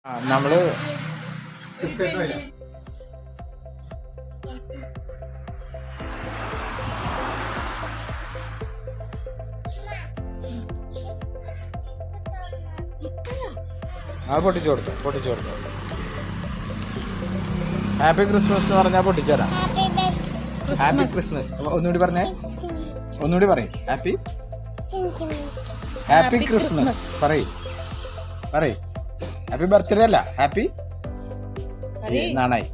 നമ്മള് പൊട്ടിച്ചു കൊടുത്തു. ഹാപ്പി ക്രിസ്മസ് എന്ന് പറഞ്ഞാൽ പൊട്ടിച്ചേരാം. ഹാപ്പി ക്രിസ്മസ് ഒന്നുകൂടി പറഞ്ഞേ, ഒന്നുകൂടി പറയും. ഹാപ്പി ക്രിസ്മസ് പറയ്. ഹാപ്പി ബർത്ത്ഡേ അല്ല, ഹാപ്പി നാണായി.